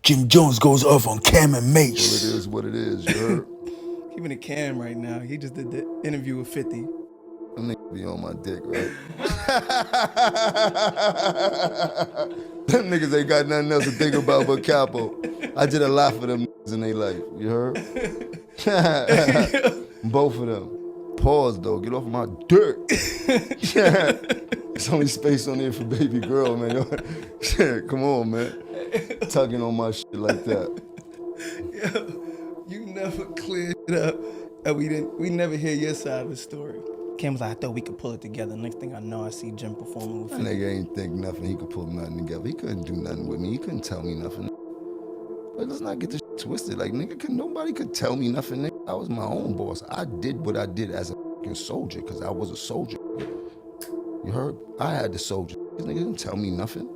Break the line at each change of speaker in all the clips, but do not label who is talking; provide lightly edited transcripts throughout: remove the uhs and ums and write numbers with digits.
Jim Jones goes off on Cam and
Well, it
Mase.
is what it is, you heard?
Keeping it Cam right now. He just did the interview with 50.
Them niggas be on my dick, right? Them niggas ain't got nothing else to think about but Capo. I did a lot for them niggas in their life, you heard? Both of them. Pause though, get off my dirt. There's only space on there for baby girl, man. Come on, man. Tugging on my shit like that.
Yo, you never cleared it up. And we never hear your side of the story. Cam was like, I thought we could pull it together. Next thing I know, I see Jim performing with
That
50.
nigga ain't think nothing. He could pull nothing together. He couldn't do nothing with me. He couldn't tell me nothing. But let's not get this shit twisted. Like, nigga, nobody could tell me nothing, nigga. I was my own boss. I did what I did as a fucking soldier, because I was a soldier. You heard? I had the soldier. This nigga didn't tell me nothing.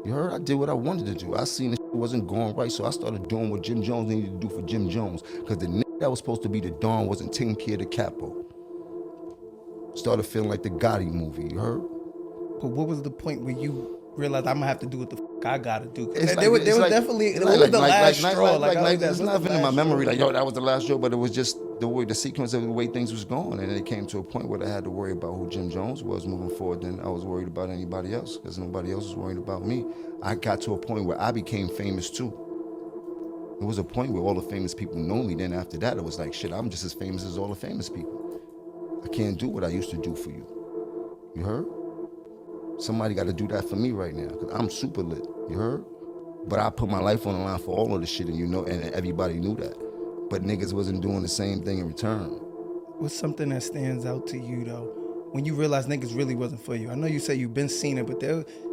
You heard? I did what I wanted to do. I seen the shit wasn't going right, so I started doing what Jim Jones needed to do for Jim Jones, because the nigga that was supposed to be the Don wasn't taking care of the Capo. Started feeling like the Gotti movie, you heard?
But what was the point where you realized I'm gonna have to do what the fuck I gotta do?
It's
There was definitely it was the last straw.
There's nothing in my memory like, yo, that was the last straw, but it was just the sequence of the way things was going, and it came to a point where I had to worry about who Jim Jones was moving forward. Then I was worried about anybody else, because nobody else was worried about me. I got to a point where I became famous too. There was a point where all the famous people know me. Then after that, it was like, shit, I'm just as famous as all the famous people. I can't do what I used to do for you. You heard? Somebody got to do that for me right now, because I'm super lit. You heard? But I put my life on the line for all of the shit, and you know, and everybody knew that. But niggas wasn't doing the same thing in return.
What's something that stands out to you though, when you realize niggas really wasn't for you? I know you say you've been seen it, but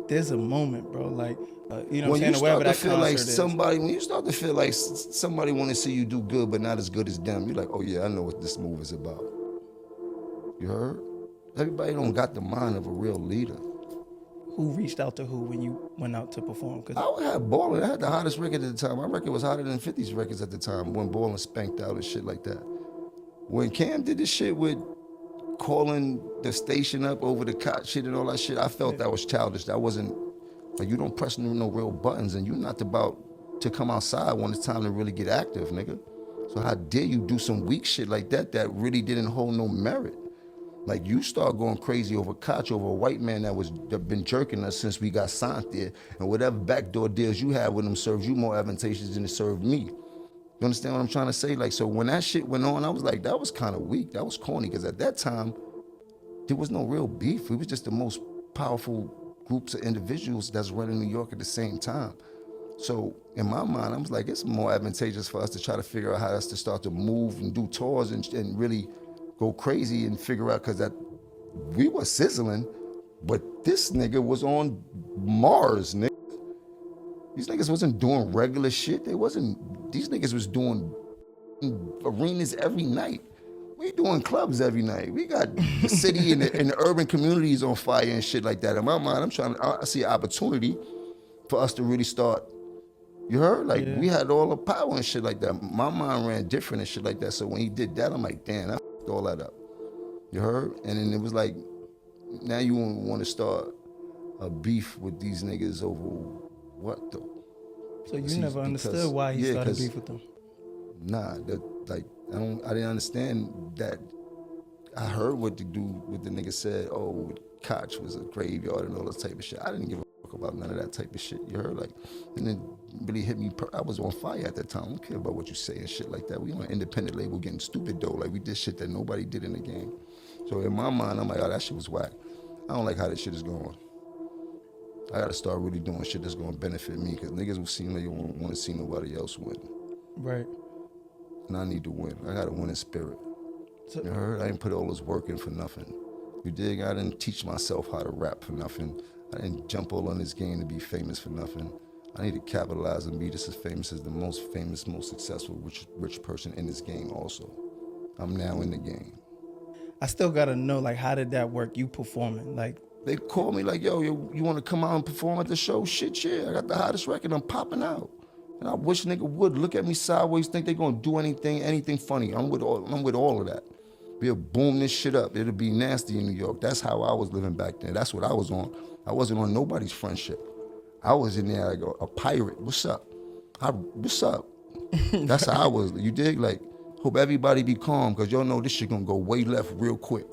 there's a moment, bro. Like, you know what I'm saying? Wherever that concert
like
is.
when you start to feel like somebody want to see you do good, but not as good as them, you're like, oh yeah, I know what this move is about. You heard? Everybody don't got the mind of a real leader.
Who reached out to who when you went out to perform? Cause
I had Ballin'. I had the hottest record at the time. My record was hotter than 50's records at the time, when Ballin' spanked out and shit like that. When Cam did this shit with calling the station up over the cot shit and all that shit, I felt that was childish. That wasn't, like, you don't press no real buttons, and you're not about to come outside when it's time to really get active, nigga. So how dare you do some weak shit like that really didn't hold no merit? Like, you start going crazy over Koch, over a white man that been jerking us since we got signed there, and whatever backdoor deals you had with him serves you more advantageous than it served me. You understand what I'm trying to say? Like, so when that shit went on, I was like, that was kind of weak. That was corny, because at that time, there was no real beef. We was just the most powerful groups of individuals that's running New York at the same time. So in my mind, I was like, it's more advantageous for us to try to figure out how to start to move and do tours and really go crazy and figure out, because that we were sizzling, but this nigga was on Mars, nigga. These niggas wasn't doing regular shit. These niggas was doing arenas every night. We doing clubs every night. We got the city and the urban communities on fire and shit like that. In my mind, I see an opportunity for us to really start. You heard? Like, we had all the power and shit like that. My mind ran different and shit like that. So when he did that, I'm like, damn, I f***ed all that up. You heard? And then it was like, now you want to start a beef with these niggas over what though?
So you never understood why he started beef with them?
Nah, I didn't understand that. I heard what the nigga said, oh, Koch was a graveyard and all that type of shit. I didn't give a fuck about none of that type of shit, you heard? Like, and it really hit me, I was on fire at that time. I don't care about what you say and shit like that. We on an independent label getting stupid though, like we did shit that nobody did in the game. So in my mind, I'm like, oh, that shit was whack. I don't like how this shit is going. I gotta start really doing shit that's gonna benefit me, because niggas will seem like you won't want to see nobody else win.
Right.
And I need to win. I gotta win in spirit. So, you heard? I didn't put all this work in for nothing. You dig? I didn't teach myself how to rap for nothing. I didn't jump all on this game to be famous for nothing. I need to capitalize and be just as famous as the most famous, most successful, rich person in this game also. I'm now in the game.
I still gotta know, like, how did that work? You performing, like.
They called me like, yo, you want to come out and perform at the show? Shit, yeah, I got the hottest record, I'm popping out. And I wish a nigga would look at me sideways, think they gonna do anything funny. I'm with all of that. We'll boom this shit up. It'll be nasty in New York. That's how I was living back then. That's what I was on. I wasn't on nobody's friendship. I was in there like a pirate. What's up? What's up? That's how I was. You dig? Like, hope everybody be calm, because y'all know this shit gonna go way left real quick.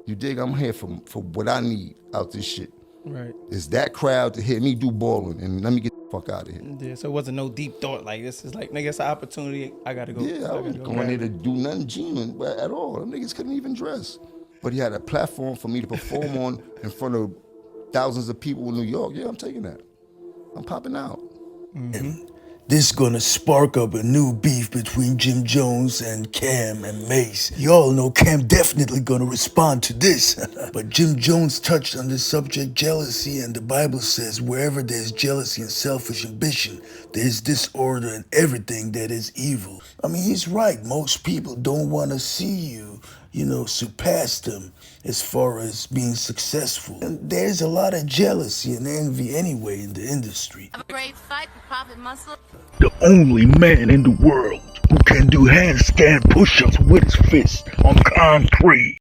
You dig? I'm here for what I need out this shit.
Right.
It's that crowd to hear me do balling, and let me get the fuck out of here.
Yeah, so it wasn't no deep thought. Like, this is like, nigga, it's an opportunity. I gotta go.
Yeah, I was going there to do nothing genuine at all. Them niggas couldn't even dress. But he had a platform for me to perform on in front of thousands of people in New York. Yeah, I'm taking that. I'm popping out.
And this gonna spark up a new beef between Jim Jones and Cam and Mase. Y'all know Cam definitely gonna respond to this. But Jim Jones touched on this subject, jealousy, and the Bible says wherever there's jealousy and selfish ambition, there's disorder and everything that is evil. I mean, he's right. Most people don't wanna see you surpass them as far as being successful. And there's a lot of jealousy and envy anyway in the industry.
Have a great fight for profit muscle.
The only man in the world who can do handstand push-ups with his fist on concrete.